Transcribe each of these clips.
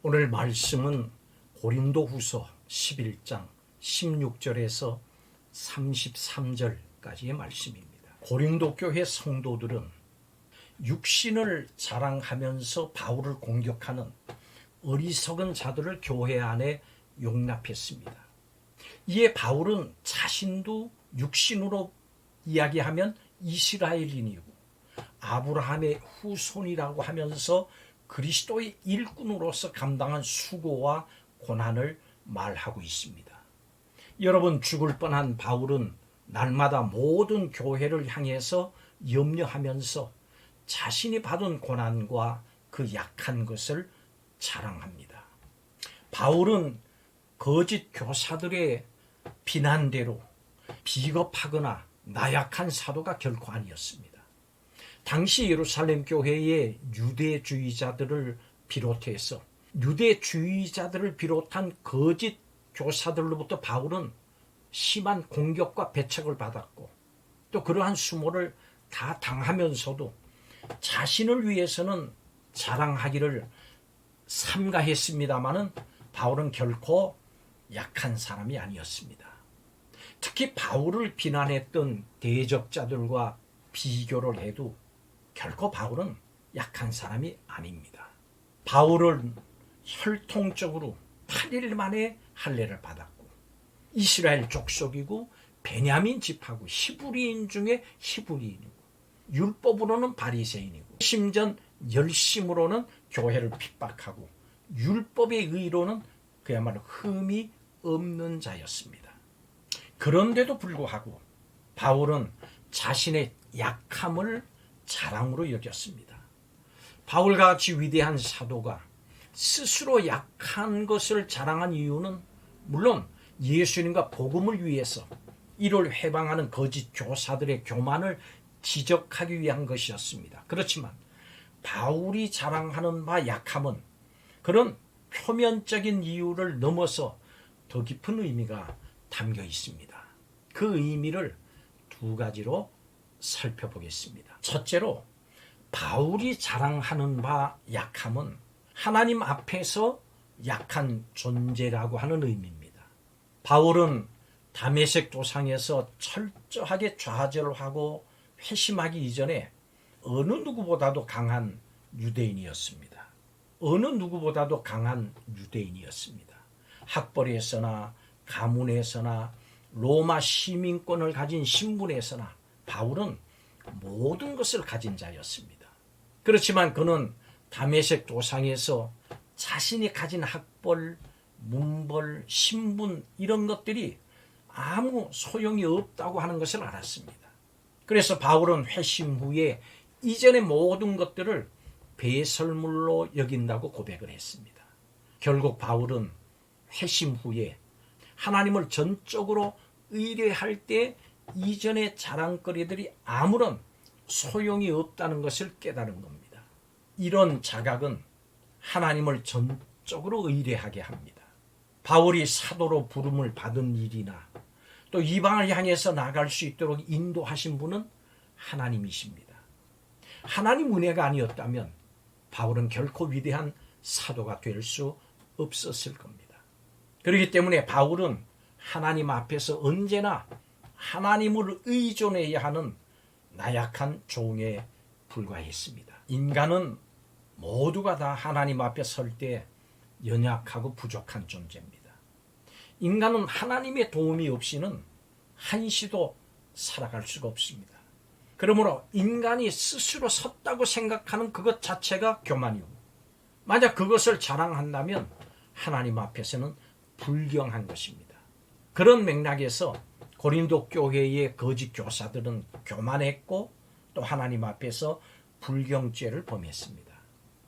오늘 말씀은 고린도후서 11장 16절에서 33절까지의 말씀입니다. 고린도 교회 성도들은 육신을 자랑하면서 바울을 공격하는 어리석은 자들을 교회 안에 용납했습니다. 이에 바울은 자신도 육신으로 이야기하면 이스라엘인이고 아브라함의 후손이라고 하면서 그리스도의 일꾼으로서 감당한 수고와 고난을 말하고 있습니다. 여러분, 죽을 뻔한 바울은 날마다 모든 교회를 향해서 염려하면서 자신이 받은 고난과 그 약한 것을 자랑합니다. 바울은 거짓 교사들의 비난대로 비겁하거나 나약한 사도가 결코 아니었습니다. 당시 예루살렘 교회의 유대주의자들을 비롯해서 유대주의자들을 비롯한 거짓 교사들로부터 바울은 심한 공격과 배척을 받았고 또 그러한 수모를 다 당하면서도 자신을 위해서는 자랑하기를 삼가했습니다마는 바울은 결코 약한 사람이 아니었습니다. 특히 바울을 비난했던 대적자들과 비교를 해도 결코 바울은 약한 사람이 아닙니다. 바울은 혈통적으로 8일 만에 할례를 받았고 이스라엘 족속이고 베냐민 집하고 히브리인 중에 히브리인이고 율법으로는 바리새인이고 심전 열심으로는 교회를 핍박하고 율법의 의로는 그야말로 흠이 없는 자였습니다. 그런데도 불구하고 바울은 자신의 약함을 자랑으로 여겼습니다. 바울과 같이 위대한 사도가 스스로 약한 것을 자랑한 이유는 물론 예수님과 복음을 위해서 이를 회방하는 거짓 교사들의 교만을 지적하기 위한 것이었습니다. 그렇지만 바울이 자랑하는 바 약함은 그런 표면적인 이유를 넘어서 더 깊은 의미가 담겨 있습니다. 그 의미를 두 가지로 살펴보겠습니다. 첫째로 바울이 자랑하는 바 약함은 하나님 앞에서 약한 존재라고 하는 의미입니다. 바울은 다메섹 도상에서 철저하게 좌절하고 회심하기 이전에 어느 누구보다도 강한 유대인이었습니다. 어느 누구보다도 강한 유대인이었습니다. 학벌에서나 가문에서나 로마 시민권을 가진 신분에서나 바울은 모든 것을 가진 자였습니다. 그렇지만 그는 다메섹 도상에서 자신이 가진 학벌, 문벌, 신분 이런 것들이 아무 소용이 없다고 하는 것을 알았습니다. 그래서 바울은 회심 후에 이전의 모든 것들을 배설물로 여긴다고 고백을 했습니다. 결국 바울은 회심 후에 하나님을 전적으로 의뢰할 때 이전의 자랑거리들이 아무런 소용이 없다는 것을 깨달은 겁니다. 이런 자각은 하나님을 전적으로 의뢰하게 합니다. 바울이 사도로 부름을 받은 일이나 또 이방을 향해서 나갈 수 있도록 인도하신 분은 하나님이십니다. 하나님 은혜가 아니었다면 바울은 결코 위대한 사도가 될 수 없었을 겁니다. 그렇기 때문에 바울은 하나님 앞에서 언제나 하나님을 의존해야 하는 나약한 종에 불과했습니다. 인간은 모두가 다 하나님 앞에 설 때 연약하고 부족한 존재입니다. 인간은 하나님의 도움이 없이는 한시도 살아갈 수가 없습니다. 그러므로 인간이 스스로 섰다고 생각하는 그것 자체가 교만이고 만약 그것을 자랑한다면 하나님 앞에서는 불경한 것입니다. 그런 맥락에서 고린도 교회의 거짓 교사들은 교만했고 또 하나님 앞에서 불경죄를 범했습니다.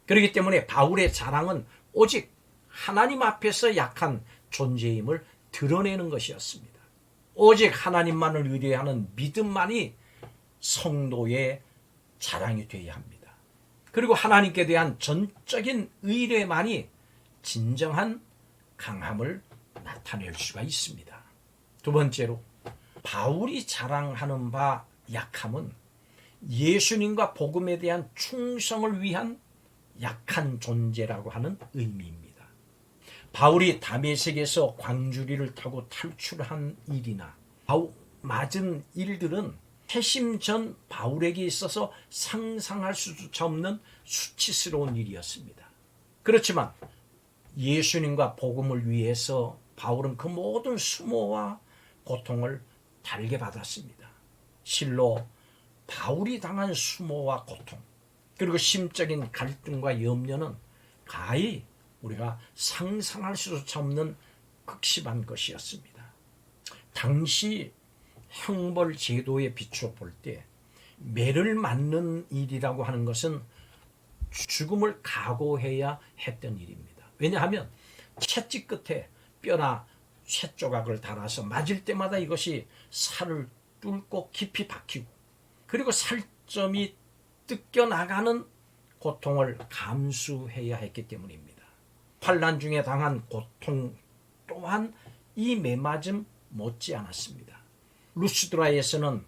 그렇기 때문에 바울의 자랑은 오직 하나님 앞에서 약한 존재임을 드러내는 것이었습니다. 오직 하나님만을 의뢰하는 믿음만이 성도의 자랑이 되어야 합니다. 그리고 하나님께 대한 전적인 의뢰만이 진정한 강함을 나타낼 수가 있습니다. 두 번째로 바울이 자랑하는 바 약함은 예수님과 복음에 대한 충성을 위한 약한 존재라고 하는 의미입니다. 바울이 다메섹에서 광주리를 타고 탈출한 일이나 맞은 일들은 회심 전 바울에게 있어서 상상할 수조차 없는 수치스러운 일이었습니다. 그렇지만 예수님과 복음을 위해서 바울은 그 모든 수모와 고통을 달게 받았습니다. 실로 바울이 당한 수모와 고통, 그리고 심적인 갈등과 염려는 가히 우리가 상상할 수조차 없는 극심한 것이었습니다. 당시 형벌 제도에 비추어 볼 때 매를 맞는 일이라고 하는 것은 죽음을 각오해야 했던 일입니다. 왜냐하면 채찍 끝에 뼈나 쇠 조각을 달아서 맞을 때마다 이것이 살을 뚫고 깊이 박히고, 그리고 살점이 뜯겨나가는 고통을 감수해야 했기 때문입니다. 환난 중에 당한 고통 또한 이 매맞음 못지 않았습니다. 루스드라에서는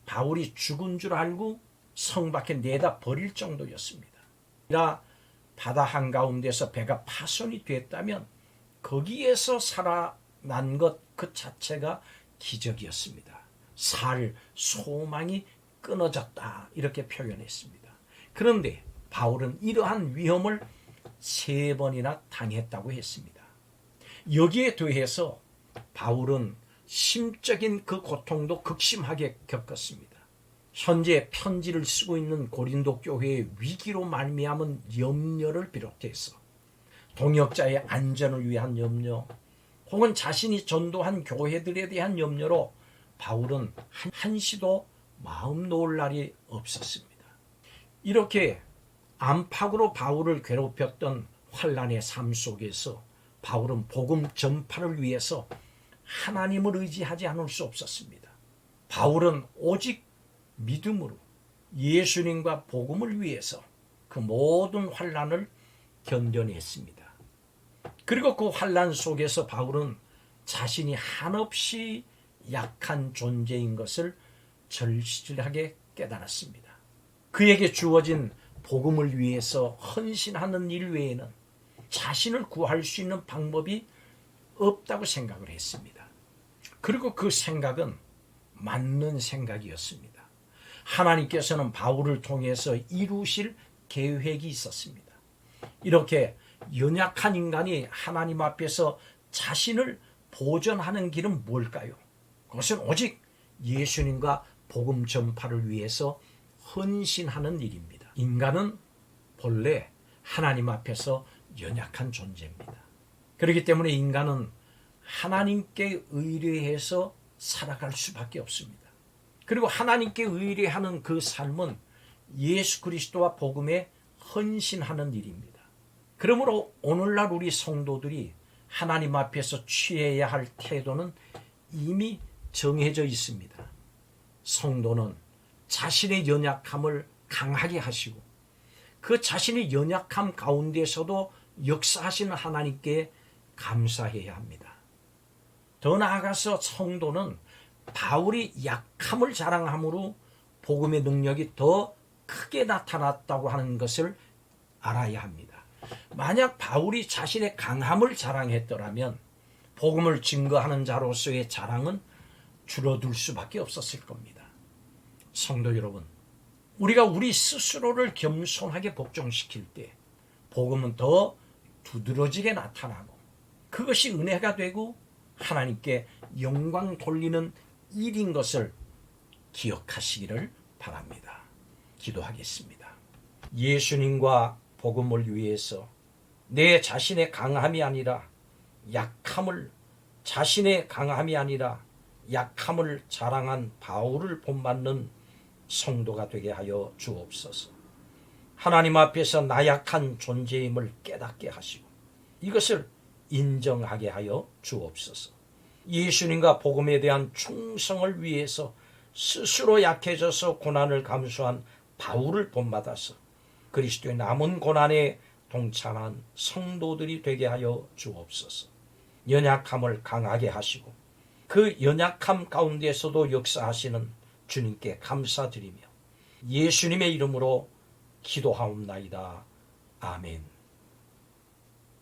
바울이 죽은 줄 알고 성 밖에 내다 버릴 정도였습니다. 바다 한가운데서 배가 파손이 됐다면 거기에서 살아난 것 그 자체가 기적이었습니다. 살 소망이 끊어졌다, 이렇게 표현했습니다. 그런데 바울은 이러한 위험을 3번이나 당했다고 했습니다. 여기에 더해서 바울은 심적인 그 고통도 극심하게 겪었습니다. 현재 편지를 쓰고 있는 고린도 교회의 위기로 말미암은 염려를 비롯해서 동역자의 안전을 위한 염려, 혹은 자신이 전도한 교회들에 대한 염려로 바울은 한시도 마음 놓을 날이 없었습니다. 이렇게 안팎으로 바울을 괴롭혔던 환난의 삶 속에서 바울은 복음 전파를 위해서 하나님을 의지하지 않을 수 없었습니다. 바울은 오직 믿음으로 예수님과 복음을 위해서 그 모든 환난을 견뎌냈습니다. 그리고 그 환난 속에서 바울은 자신이 한없이 약한 존재인 것을 절실하게 깨달았습니다. 그에게 주어진 복음을 위해서 헌신하는 일 외에는 자신을 구할 수 있는 방법이 없다고 생각을 했습니다. 그리고 그 생각은 맞는 생각이었습니다. 하나님께서는 바울을 통해서 이루실 계획이 있었습니다. 이렇게 연약한 인간이 하나님 앞에서 자신을 보존하는 길은 뭘까요? 그것은 오직 예수님과 복음 전파를 위해서 헌신하는 일입니다. 인간은 본래 하나님 앞에서 연약한 존재입니다. 그렇기 때문에 인간은 하나님께 의뢰해서 살아갈 수밖에 없습니다. 그리고 하나님께 의뢰하는 그 삶은 예수 그리스도와 복음에 헌신하는 일입니다. 그러므로 오늘날 우리 성도들이 하나님 앞에서 취해야 할 태도는 이미 정해져 있습니다. 성도는 자신의 연약함을 강하게 하시고 그 자신의 연약함 가운데서도 역사하시는 하나님께 감사해야 합니다. 더 나아가서 성도는 바울이 약함을 자랑함으로 복음의 능력이 더 크게 나타났다고 하는 것을 알아야 합니다. 만약 바울이 자신의 강함을 자랑했더라면 복음을 증거하는 자로서의 자랑은 줄어들 수밖에 없었을 겁니다. 성도 여러분, 우리가 우리 스스로를 겸손하게 복종시킬 때 복음은 더 두드러지게 나타나고 그것이 은혜가 되고 하나님께 영광 돌리는 일인 것을 기억하시기를 바랍니다. 기도하겠습니다. 예수님과 복음을 위해서 내 자신의 강함이 아니라 약함을, 자신의 강함이 아니라 약함을 자랑한 바울을 본받는 성도가 되게 하여 주옵소서. 하나님 앞에서 나약한 존재임을 깨닫게 하시고 이것을 인정하게 하여 주옵소서. 예수님과 복음에 대한 충성을 위해서 스스로 약해져서 고난을 감수한 바울을 본받아서 그리스도의 남은 고난에 동참한 성도들이 되게 하여 주옵소서. 연약함을 강하게 하시고 그 연약함 가운데서도 역사하시는 주님께 감사드리며 예수님의 이름으로 기도하옵나이다. 아멘.